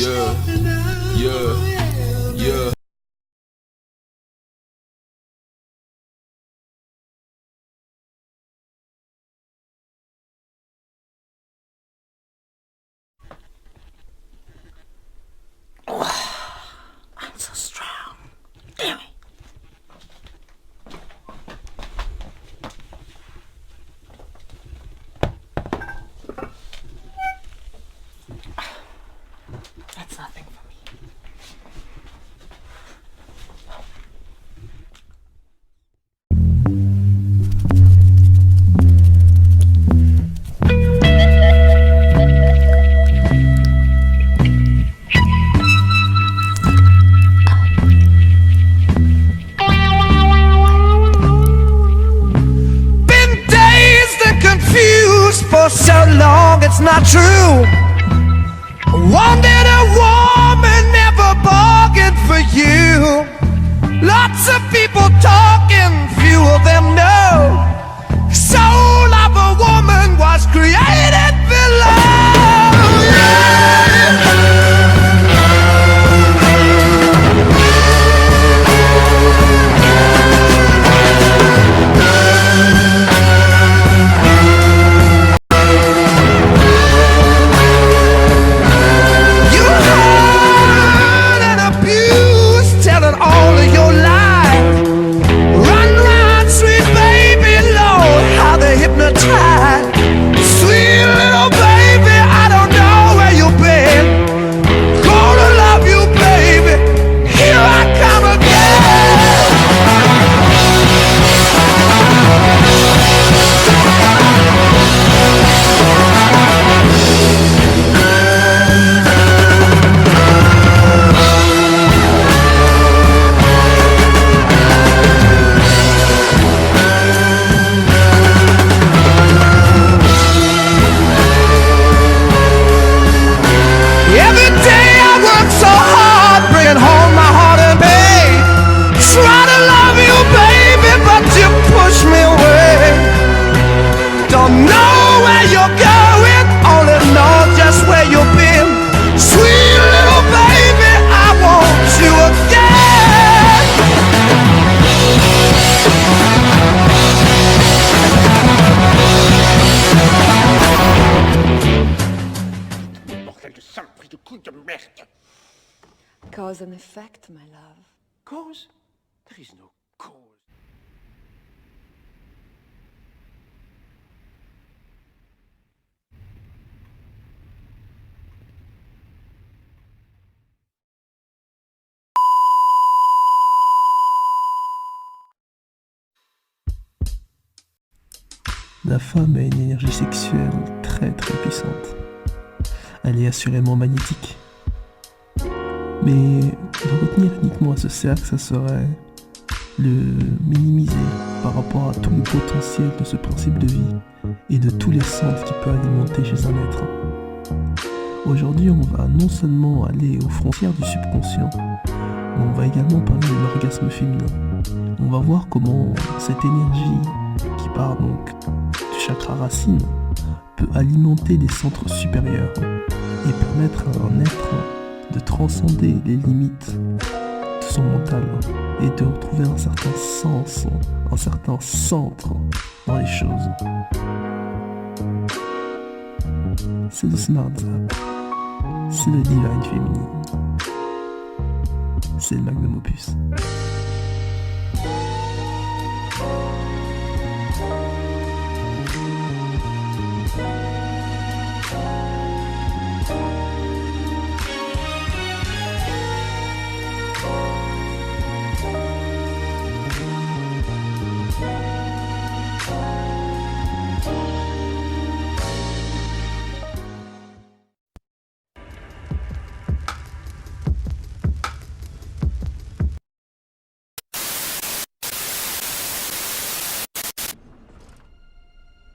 Yeah, yeah, yeah. I'm so strong. Damn it. That's nothing for me. Been dazed and confused for so long, it's not true. Wanted a woman, never bargained for you. Lots of people talking, few of them know. Soul of a woman was created below. You hurt and abused, telling all of your lies. Run, sweet baby, Lord, how they hypnotize. Sweet little baby, I don't know where you've been. Gonna love you, baby. Here I come again. Every day I work so hard, bringing home my heart and pain. Try to love you, baby, but you push me away. Don't know where you're going, only know just where you've been. Sweet little baby, I want you again. Bordel de saloperie de couille de merde. Cause and effect, my love. Cause? There is no cause. La femme a une énergie sexuelle très très puissante. Elle est assurément magnétique. Mais de retenir uniquement à ce cercle, ça serait le minimiser par rapport à tout le potentiel de ce principe de vie et de tous les centres qu'il peut alimenter chez un être. Aujourd'hui, on va non seulement aller aux frontières du subconscient, mais on va également parler de l'orgasme féminin. On va voir comment cette énergie qui part donc du chakra racine peut alimenter les centres supérieurs et permettre à un être de transcender les limites de son mental et de retrouver un certain sens, un certain centre dans les choses. C'est le Smart Zap, c'est le Divine Féminine, c'est le Magnum Opus.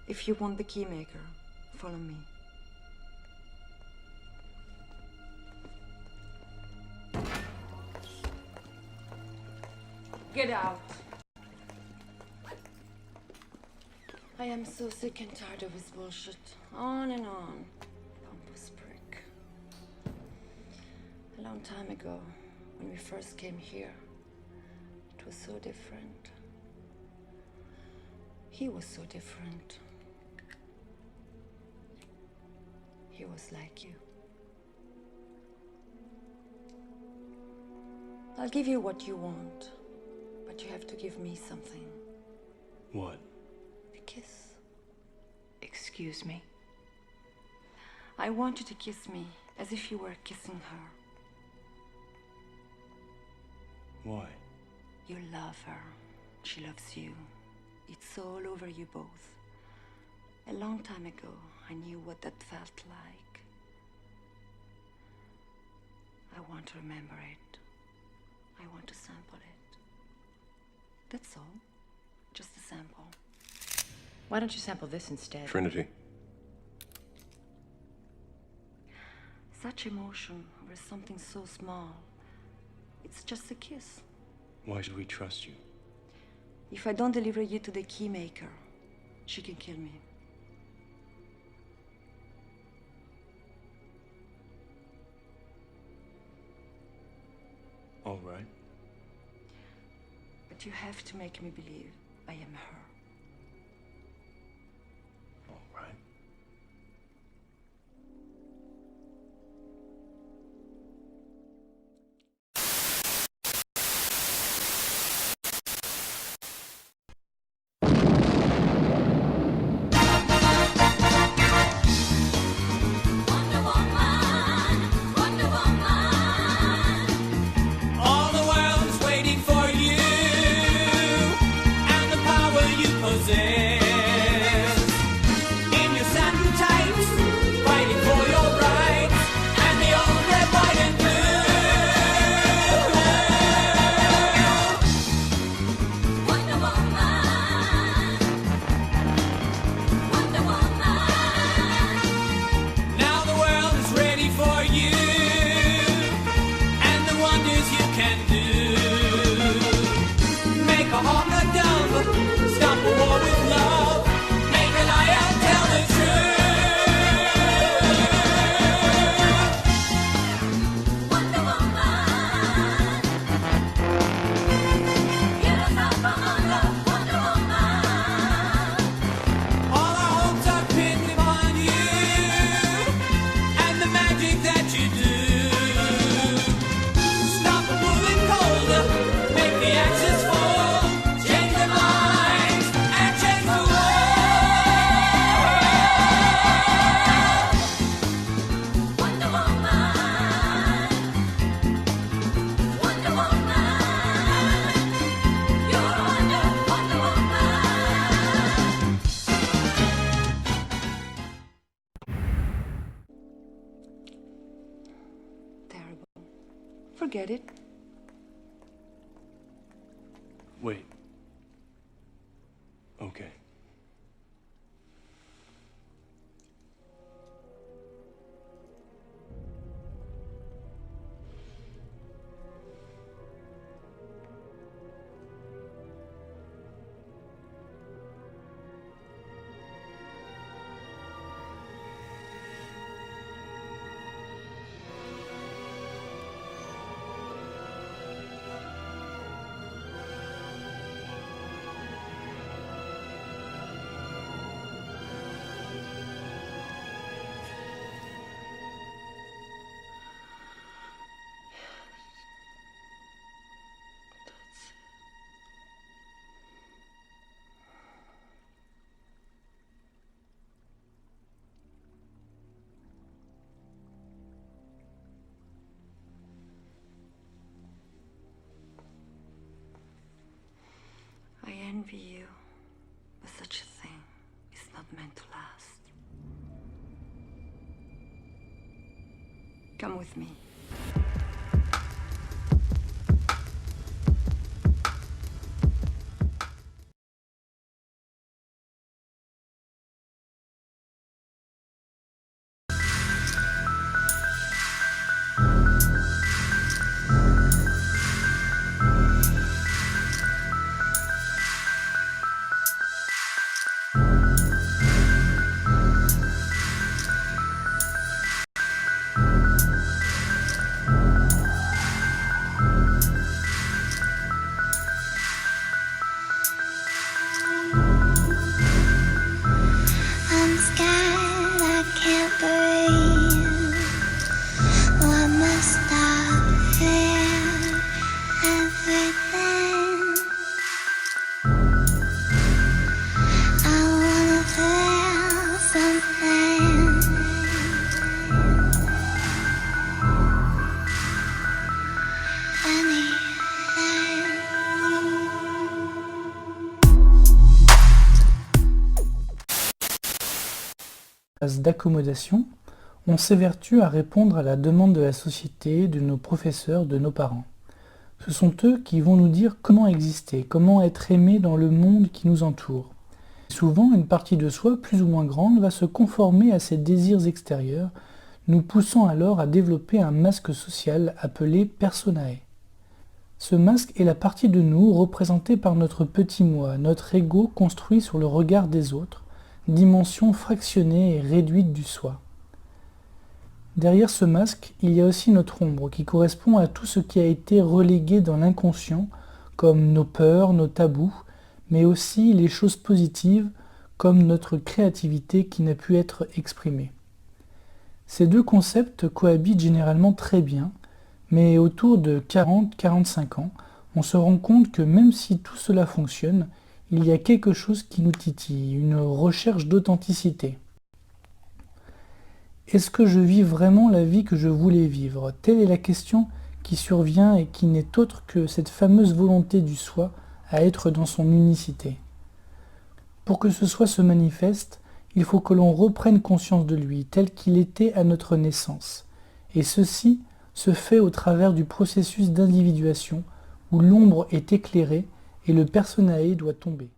If you want the keymaker, follow me. Get out. I am so sick and tired of his bullshit. On and on. Pompous prick. long time ago, when we first came here, it was so different. He was so different. He was like you. I'll give you what you want, but you have to give me something. What? A kiss. Excuse me. I want you to kiss me as if you were kissing her. Why? You love her. She loves you. It's all over you both. A long time ago, I knew what that felt like. I want to remember it. I want to sample it. That's all. Just a sample. Why don't you sample this instead? Trinity. Such emotion over something so small. It's just a kiss. Why should we trust you? If I don't deliver you to the keymaker, she can kill me. All right. But you have to make me believe I am her. All right. All the world's waiting for you and the power you possess. In your satin tights, fighting for your rights and the old red, white, and blue. Wonder Woman, Wonder Woman. Now the world is ready for you and the wonders you can do. Make a hawk a dove, stop a war with love, make a liar tell the truth. Wonder Woman, get us out from under. Wonder Woman, all our hopes are pinned upon you and the magic that you do. Stop them moving cold, make the axis fall, change their minds and change the world. Wonder Woman, Wonder Woman, you're Wonder Woman. Terrible. Forget it. Wait. Okay. I envy you, but such a thing is not meant to last. Come with me. espace d'accommodation, on s'évertue à répondre à la demande de la société, de nos professeurs, de nos parents. Ce sont eux qui vont nous dire comment exister, comment être aimé dans le monde qui nous entoure. Souvent, une partie de soi, plus ou moins grande, va se conformer à ces désirs extérieurs, nous poussant alors à développer un masque social appelé personae. Ce masque est la partie de nous représentée par notre petit moi, notre ego construit sur le regard des autres, dimension fractionnée et réduite du soi. Derrière ce masque, il y a aussi notre ombre qui correspond à tout ce qui a été relégué dans l'inconscient, comme nos peurs, nos tabous, mais aussi les choses positives, comme notre créativité qui n'a pu être exprimée. Ces deux concepts cohabitent généralement très bien, mais autour de 40-45 ans, on se rend compte que même si tout cela fonctionne, il y a quelque chose qui nous titille, une recherche d'authenticité. Est-ce que je vis vraiment la vie que je voulais vivre? Telle est la question qui survient et qui n'est autre que cette fameuse volonté du soi à être dans son unicité. Pour que ce soi se manifeste, il faut que l'on reprenne conscience de lui tel qu'il était à notre naissance. Et ceci se fait au travers du processus d'individuation où l'ombre est éclairée et le personae doit tomber.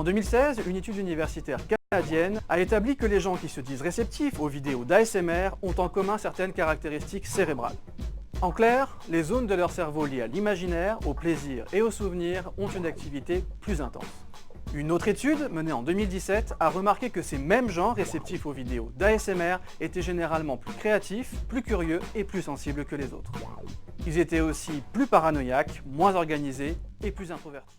En 2016, une étude universitaire canadienne a établi que les gens qui se disent réceptifs aux vidéos d'ASMR ont en commun certaines caractéristiques cérébrales. En clair, les zones de leur cerveau liées à l'imaginaire, au plaisir et au souvenir ont une activité plus intense. Une autre étude, menée en 2017, a remarqué que ces mêmes gens réceptifs aux vidéos d'ASMR étaient généralement plus créatifs, plus curieux et plus sensibles que les autres. Ils étaient aussi plus paranoïaques, moins organisés et plus introvertis.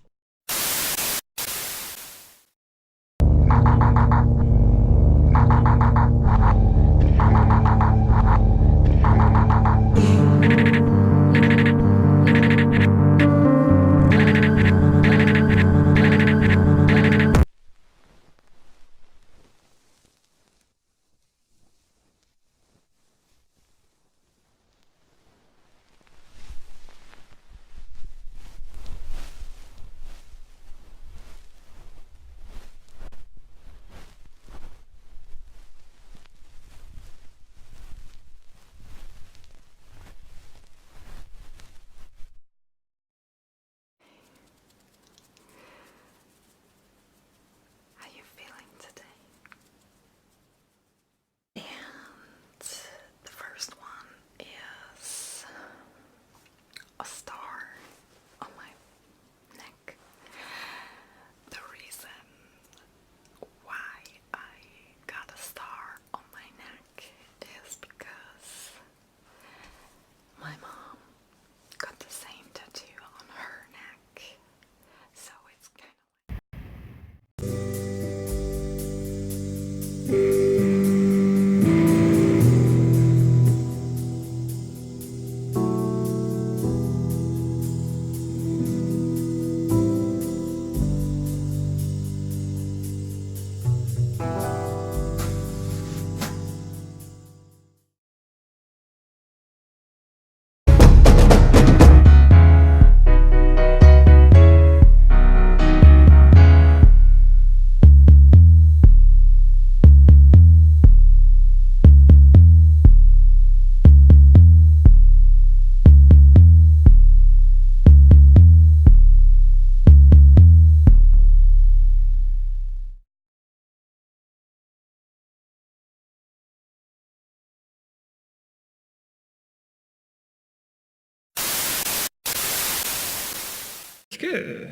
que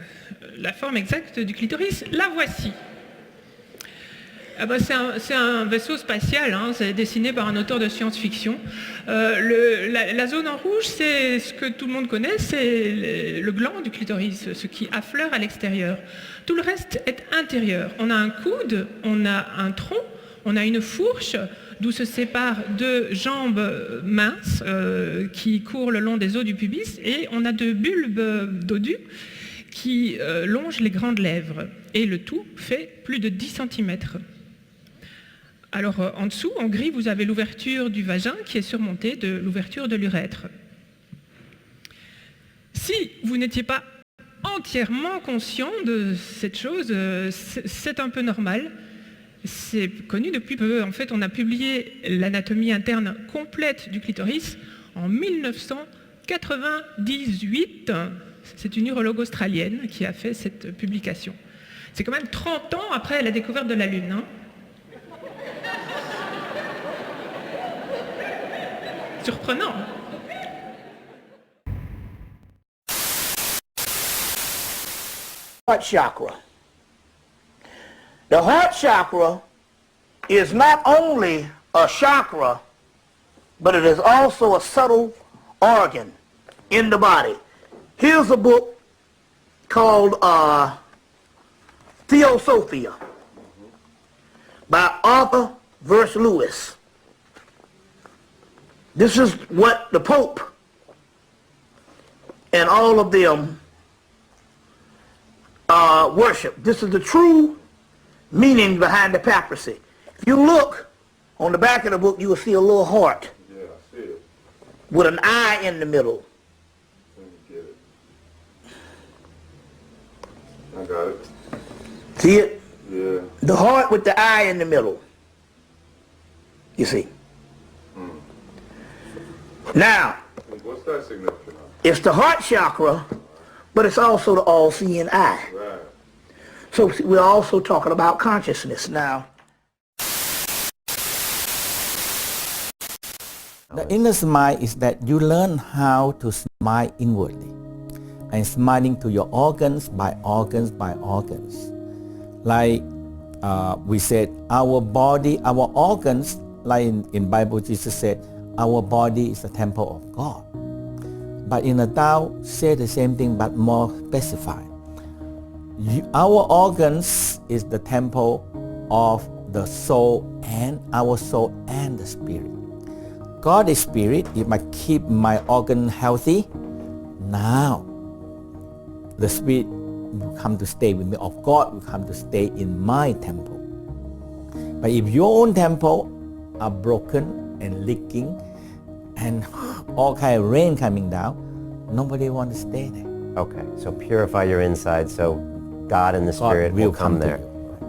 la forme exacte du clitoris, la voici. Ah bah c'est un vaisseau spatial, hein, c'est dessiné par un auteur de science-fiction. La zone en rouge, c'est ce que tout le monde connaît, c'est le gland du clitoris, ce qui affleure à l'extérieur. Tout le reste est intérieur. On a un coude, on a un tronc, on a une fourche, d'où se séparent deux jambes minces qui courent le long des os du pubis, et on a deux bulbes dodus qui longent les grandes lèvres. Et le tout fait plus de 10 cm. Alors en dessous, en gris, vous avez l'ouverture du vagin qui est surmontée de l'ouverture de l'urètre. Si vous n'étiez pas entièrement conscient de cette chose, c'est un peu normal. C'est connu depuis peu. En fait, on a publié l'anatomie interne complète du clitoris en 1998. C'est une urologue australienne qui a fait cette publication. C'est quand même 30 ans après la découverte de la Lune, hein. Surprenant. Heart chakra. The heart chakra is not only a chakra, but it is also a subtle organ in the body. Here's a book called Theosophia by Arthur Verse Lewis. This is what the Pope and all of them worship. This is the true meaning behind the papacy. If you look on the back of the book, you will see a little heart with an eye in the middle. I got it. See it? Yeah. The heart with the eye in the middle. You see? Now, What's that significant? it's the heart chakra, but it's also the all-seeing eye. Right. So we're also talking about consciousness now. The inner smile is that you learn how to smile inwardly and smiling to your organs by organs by organs. Like we said, our body, our organs, like in Bible Jesus said, our body is the temple of God. But in the Tao, say the same thing but more specified. Our organs is the temple of the soul and our soul and the spirit. God is spirit. If I keep my organ healthy, now the spirit will come to stay with me, of God will come to stay in my temple. But if your own temple are broken and leaking and all kind of rain coming down, nobody want to stay there. Okay, so purify your inside so God and the Spirit will come there.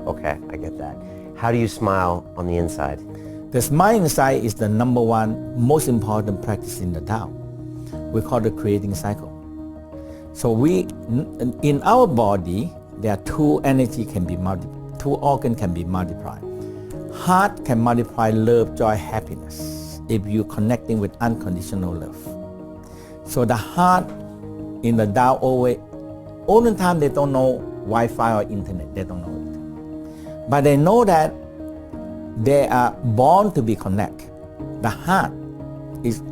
Okay, I get that. How do you smile on the inside? The smile inside is the number one most important practice in the Tao. We call the creating cycle. So in our body, there are two energy can be multiplied, two organs can be multiplied. Heart can multiply love, joy, happiness if you're connecting with unconditional love. So the heart in the Tao always, all the time they don't know Wi-Fi or internet, they don't know it. But they know that they are born to be connect. The heart is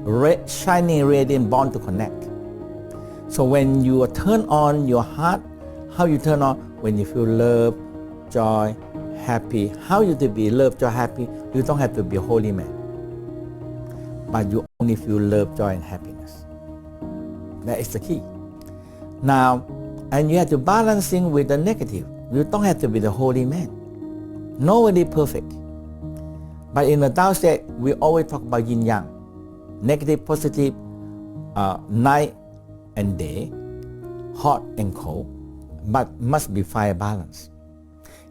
shining, radiant, born to connect. So when you turn on your heart, how you turn on? When you feel love, joy, happy. How you to be love, joy, happy? You don't have to be a holy man. But you only feel love, joy, and happiness. That is the key. Now, and you have to balancing with the negative. You don't have to be the holy man. Nobody perfect. But in the Tao state, we always talk about yin yang. Negative, positive, night and day, hot and cold, but must be fire balance.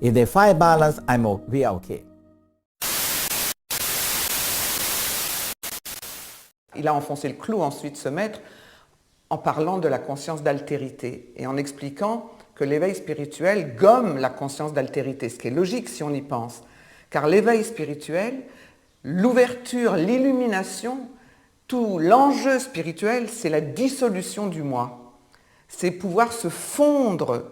If they fire balance, we are okay. Il a enfoncé le clou ensuite, ce maître, en parlant de la conscience d'altérité et en expliquant que l'éveil spirituel gomme la conscience d'altérité, ce qui est logique si on y pense. Car l'éveil spirituel, l'ouverture, l'illumination, tout l'enjeu spirituel, c'est la dissolution du moi. c'est pouvoir se fondre,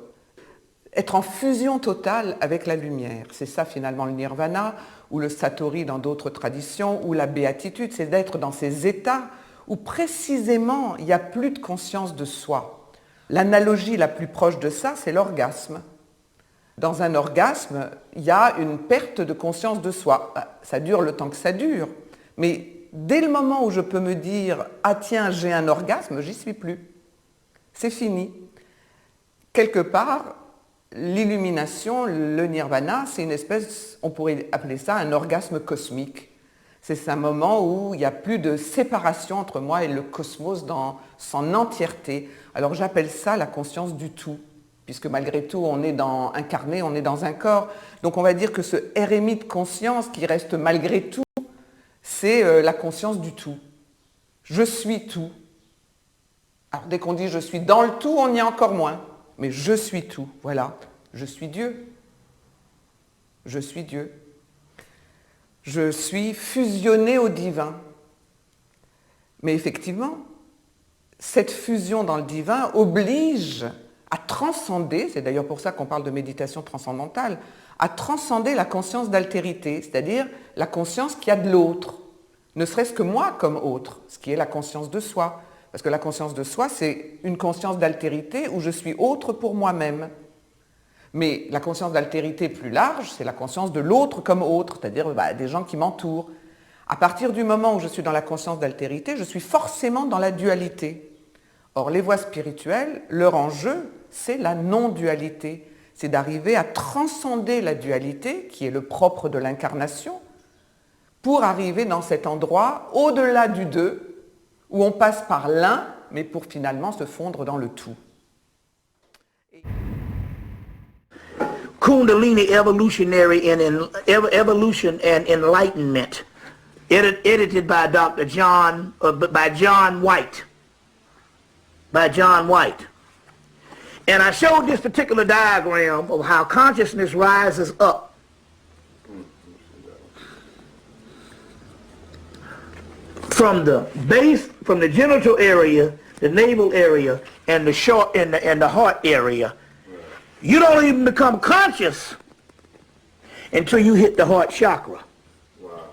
être en fusion totale avec la lumière. C'est ça finalement le nirvana, ou le satori dans d'autres traditions, ou la béatitude, c'est d'être dans ces états où précisément il n'y a plus de conscience de soi. L'analogie la plus proche de ça, c'est l'orgasme. Dans un orgasme, il y a une perte de conscience de soi. Ça dure le temps que ça dure, mais dès le moment où je peux me dire « Ah tiens, j'ai un orgasme », j'y suis plus. C'est fini. Quelque part, l'illumination, le nirvana, c'est une espèce, on pourrait appeler ça un orgasme cosmique. C'est un moment où il n'y a plus de séparation entre moi et le cosmos dans son entièreté. Alors j'appelle ça la conscience du tout, puisque malgré tout, on est incarné, on est dans un corps. Donc on va dire que ce RMI de conscience qui reste malgré tout, c'est la conscience du tout. Je suis tout. Alors dès qu'on dit je suis dans le tout, on y est encore moins. Mais je suis tout, voilà. Je suis Dieu. Je suis Dieu. Je suis fusionné au divin. Mais effectivement, cette fusion dans le divin oblige à transcender, c'est d'ailleurs pour ça qu'on parle de méditation transcendantale, à transcender la conscience d'altérité, c'est-à-dire la conscience qu'il y a de l'autre, ne serait-ce que moi comme autre, ce qui est la conscience de soi. Parce que la conscience de soi, c'est une conscience d'altérité où je suis autre pour moi-même. Mais la conscience d'altérité plus large, c'est la conscience de l'autre comme autre, c'est-à-dire des gens qui m'entourent. À partir du moment où je suis dans la conscience d'altérité, je suis forcément dans la dualité. Or, les voies spirituelles, leur enjeu, c'est la non-dualité. C'est d'arriver à transcender la dualité, qui est le propre de l'incarnation, pour arriver dans cet endroit au-delà du deux, où on passe par l'un, mais pour finalement se fondre dans le tout. Kundalini Evolutionary Evolution and Enlightenment, edited by John White. And I showed this particular diagram of how consciousness rises up from the base, from the genital area, the navel area, and the short and the heart area. You don't even become conscious until you hit the heart chakra. Wow.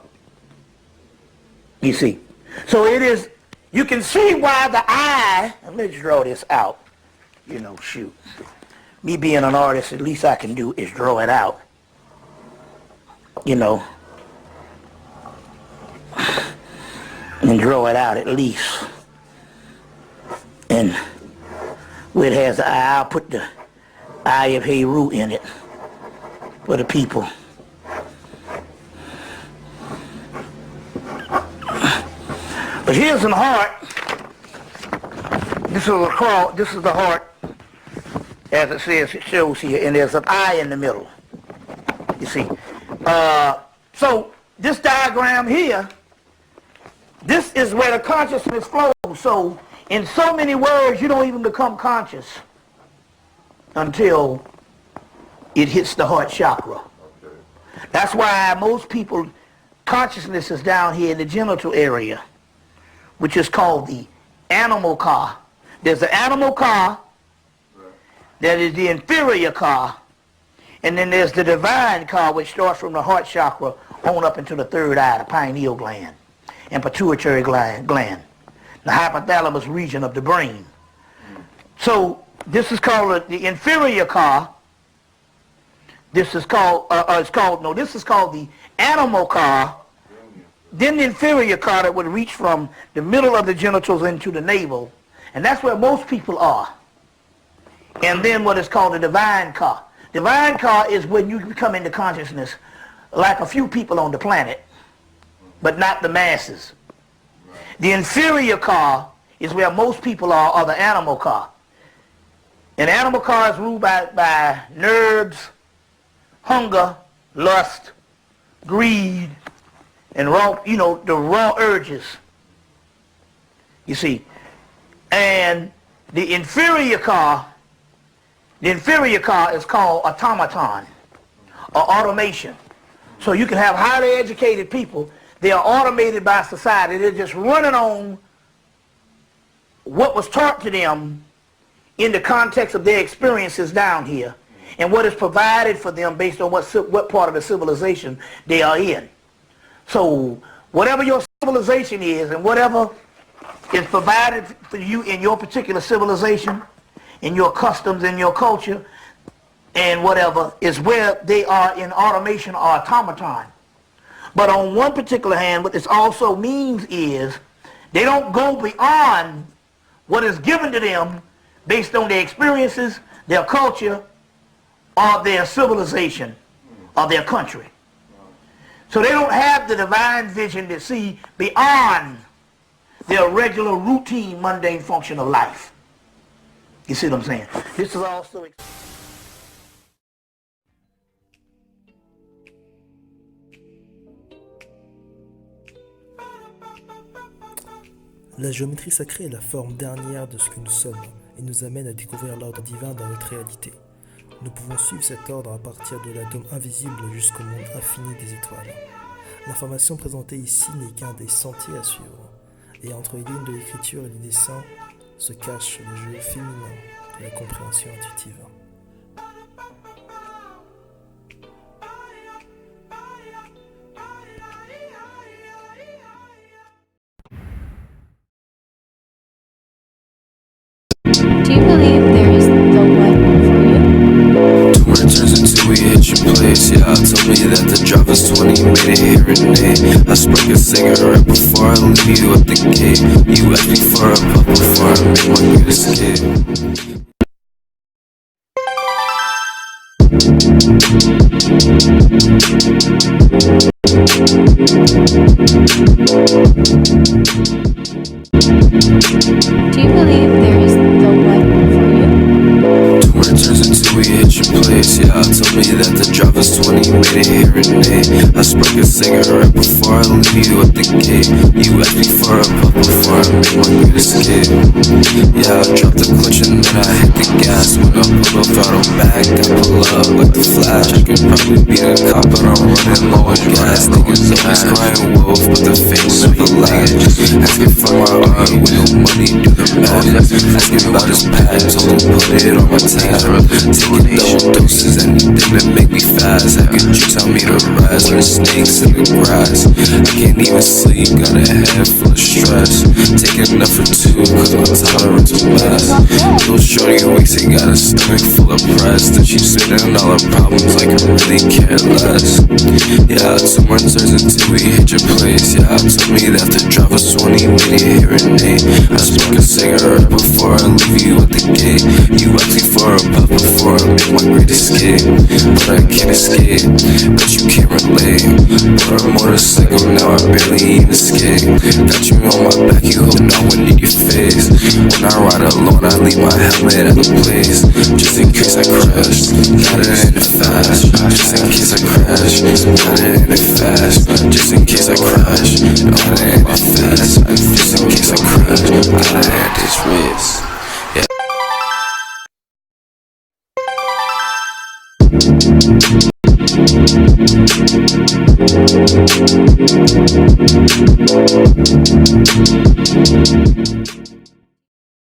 You see. So it is, you can see why the eye, let's draw this out. You know, shoot. Me being an artist, at least I can do is draw it out. You know. And draw it out at least. And where it has the eye, I'll put the eye of Heru in it for the people. But here's the heart. This is the heart, as it says, it shows here, and there's an eye in the middle. You see. So this diagram here, this is where the consciousness flows. So in so many words, you don't even become conscious until it hits the heart chakra. That's why most people, consciousness is down here in the genital area, which is called the animal car. There's the animal car, that is the inferior car, and then there's the divine car, which starts from the heart chakra on up into the third eye, the pineal gland, and pituitary gland, the hypothalamus region of the brain. So this is called the inferior car. This is called, this is called the animal car. Then the inferior car that would reach from the middle of the genitals into the navel. And that's where most people are. And then what is called the divine car. Divine car is when you come into consciousness like a few people on the planet, but not the masses. The inferior car is where most people are, or the animal car. And animal car is ruled by nerves, hunger, lust, greed, and raw, the raw urges. You see. And the inferior car is called automaton, or automation. So you can have highly educated people, they are automated by society, they're just running on what was taught to them in the context of their experiences down here and what is provided for them based on what part of the civilization they are in. So whatever your civilization is and whatever is provided for you in your particular civilization, in your customs, in your culture, and whatever, is where they are in automation or automaton. But on one particular hand, what this also means is they don't go beyond what is given to them based on their experiences, their culture, or their civilization, or their country. So they don't have the divine vision to see beyond their regular, routine, mundane function of life. You see what I'm saying? This is also... La géométrie sacrée est la forme dernière de ce que nous sommes et nous amène à découvrir l'ordre divin dans notre réalité. Nous pouvons suivre cet ordre à partir de l'atome invisible jusqu'au monde infini des étoiles. L'information présentée ici n'est qu'un des sentiers à suivre, et entre les lignes de l'écriture et les dessins se cache le jeu féminin de la compréhension intuitive. Do you believe there is the one for you? Tomorrow turns into we hit your place. Yeah, told me that the drop is 20, made it here and there. I spark a cigarette before I leave you at the gate. You asked me for a puff before I make my great escape. Do you believe there is the one for you? Tomorrow turns into we hit your place. Yeah, told me that the drop is 20, made it here and there. I spark a cigarette before I leave you at the gate. You asked me for a puff before I make my great escape. Yeah, I dropped the clutch and then I hit the gas. When I pull up, throttle back, I pull up like the Flash. I could probably be the cop, but I'm running low on gas. Niggas always crying wolf, but the fame never lasts. Asking for my art with no money, do the math. Asking about his pad, told him put it on my tab. Taking double doses, anything that make me fast. I can juice, tell me to rise. There's snakes in the grass. I can't even sleep, got a head full of stress. Taking enough for two, cause my tolerance is mass. Little shorty wasted, got a stomach full of press. Then she's spitting all her problems like I really care less. Yeah, tomorrow turns into we hit your place. Yeah, told me that the drop was 20, made it here and there. I spark a cigarette before I leave you at the gate. You asked me for a puff before I make my great escape. But I can't escape, but you can't relate. Bought a motorcycle, now I barely even skate. Got you on my back, you hope no one in your face. When I ride alone, I leave my helmet at the place. Just in case I crash, gotta end it fast. Just in case I crash, gotta end it fast. Just in case I crash, gotta end it fast. Just in case I crash, gotta end this race. Yeah. Thank you.